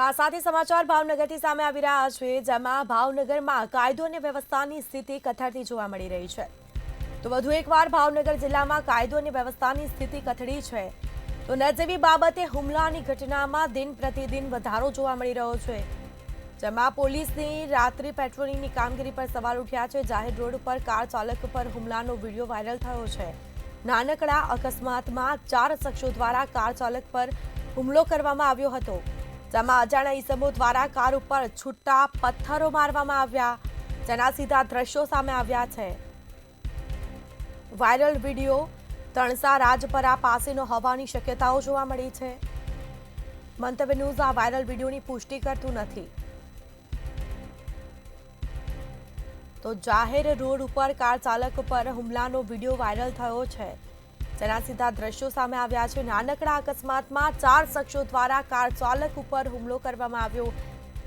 તો આ સાથે સમાચાર ભાવનગરથી સામે આવી રહ્યા છે, જેમાં ભાવનગરમાં કાયદો અને વ્યવસ્થાની સ્થિતિ કથળતી જોવા મળી રહી છે। તો વધુ એકવાર ભાવનગર જિલ્લામાં કાયદો અને વ્યવસ્થાની સ્થિતિ કથળી છે। તો નજીવી બાબતે હુમલાની ઘટનામાં દિન પ્રતિદિન વધારો જોવા મળી રહ્યો છે, જેમાં પોલીસની રાત્રિ પેટ્રોલિંગની કામગીરી પર સવાલ ઉઠ્યા છે। જાહેર રોડ પર કાર ચાલક પર હુમલાનો વિડીયો વાયરલ થયો છે। નાનકડા અકસ્માતમાં 4 શખ્સો દ્વારા કાર ચાલક પર હુમલો કરવામાં આવ્યો હતો, જેમાં અજાણ્યા ઈસમો દ્વારા કાર ઉપર છૂટા પથ્થરો મારવામાં આવ્યા, જેના સીધા દ્રશ્યો સામે આવ્યા છે। વાયરલ વિડીયો તણસા રાજપરા પાસેનો હોવાની શક્યતાઓ જોવા મળી છે। મંતવ્ય ન્યૂઝ આ વાયરલ વિડીયોની પુષ્ટિ કરતું નથી। તો જાહેર રોડ ઉપર કાર ચાલક પર હુમલાનો વિડીયો વાયરલ થયો છે, જેના સીધા દ્રશ્યો સામે આવ્યા છે। નાનકડા અકસ્માતમાં 4 શખ્સો દ્વારા કાર ચાલક ઉપર હુમલો કરવામાં આવ્યો,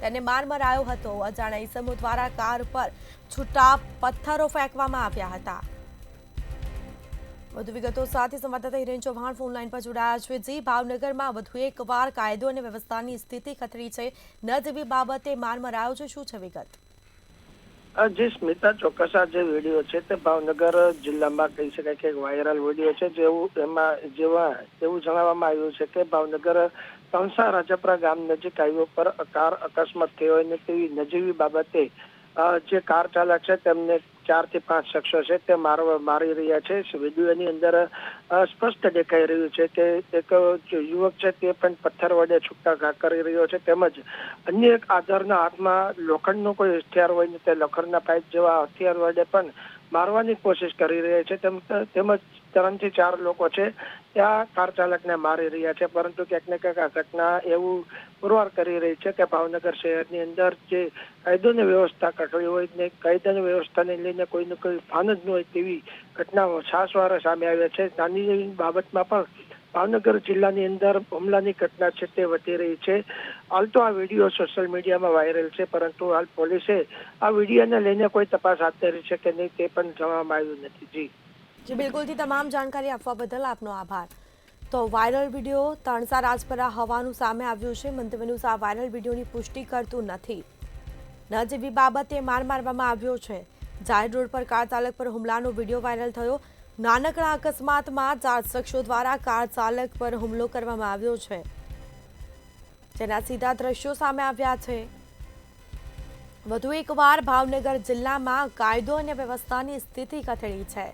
તેને માર મરાયો હતો। અજાણ્યા ઈસમો દ્વારા કાર પર છૂટા પથ્થરો ફેંકવામાં આવ્યા હતા। વધુ વિગતો સાથે સંવાદદાતા હિરેન ચૌહાણ ફોન લાઈન પર જોડાયા છે। જી, ભાવનગરમાં વધુ એકવાર કાયદો અને વ્યવસ્થાની સ્થિતિ ખતરી છે, ન જેવી બાબતે માર મરાયો છે, શું છે વિગત? જી સ્મિતા, ચોક્કસ આ જે વિડીયો છે તે ભાવનગર જિલ્લામાં કહી શકાય કે વાયરલ વિડીયો છે। એવું જણાવવામાં આવ્યું છે કે ભાવનગર તણસા રાજપરા ગામ નજીક હાઈવે પર કાર અકસ્માત થયો અને તેવી નજીવી બાબતે જે કાર ચાલક છે તેમને 4 થી 5 શખ્સો છે તે મારી રહ્યા છે। વિડીયોની અંદર સ્પષ્ટ દેખાઈ રહ્યું છે કે એક યુવક છે તે પણ પથ્થર વડે છૂટા ઘા કરી રહ્યો છે, તેમજ અન્ય એક આધારના હાથમાં લોખંડનો કોઈ હથિયાર હોય ને તે લોખંડના પાઇપ જેવા હથિયાર વડે પણ મારવાની કોશિશ કરી રહ્યા છે। તેમજ 3 થી 4 લોકો છે ત્યાં કાર ચાલકને મારી રહ્યા છે, પરંતુ ક્યાંક ને ક્યાંક આ ઘટના એવું પુરવાર કરી રહી છે કે ભાવનગર શહેરની અંદર જે કાયદોની વ્યવસ્થા કઠોળી હોય ને કાયદાની વ્યવસ્થાને લઈને કોઈને કોઈ ભાન જ ન હોય તેવી ઘટનાઓ છાસવારે સામે આવ્યા છે। નાની બાબતમાં પણ ભાવનગર જિલ્લાની અંદર હુમલાની ઘટના છે તે વધી રહી છે। હાલ તો આ વિડીયો સોશિયલ મીડિયામાં વાયરલ છે, પરંતુ હાલ પોલીસે આ વિડીયોને લઈને કોઈ તપાસ હાથ ધરી છે કે નહીં તે પણ જણાવવામાં આવ્યું નથી। જી બિલકુલથી તમામ જાણકારી આપવા બદલ આપનો આભાર। તો વાયરલ વિડીયો તણસા રાજપરા હોવાનું સામે આવ્યું છે। મંતવ્ય ન્યૂઝ આ વાયરલ વિડીયોની પુષ્ટિ કરતું નથી। ન જેવી બાબતે માર મારવામાં આવ્યો છે। જાહેર રોડ પર કાર ચાલક પર હુમલાનો વિડીયો વાયરલ થયો। નાનકડા અકસ્માતમાં 4 શખ્સો દ્વારા કાર ચાલક પર હુમલો કરવામાં આવ્યો છે, જેના સીધા દ્રશ્યો સામે આવ્યા છે। વધુ એકવાર ભાવનગર જિલ્લામાં કાયદો અને વ્યવસ્થાની સ્થિતિ કથળી છે।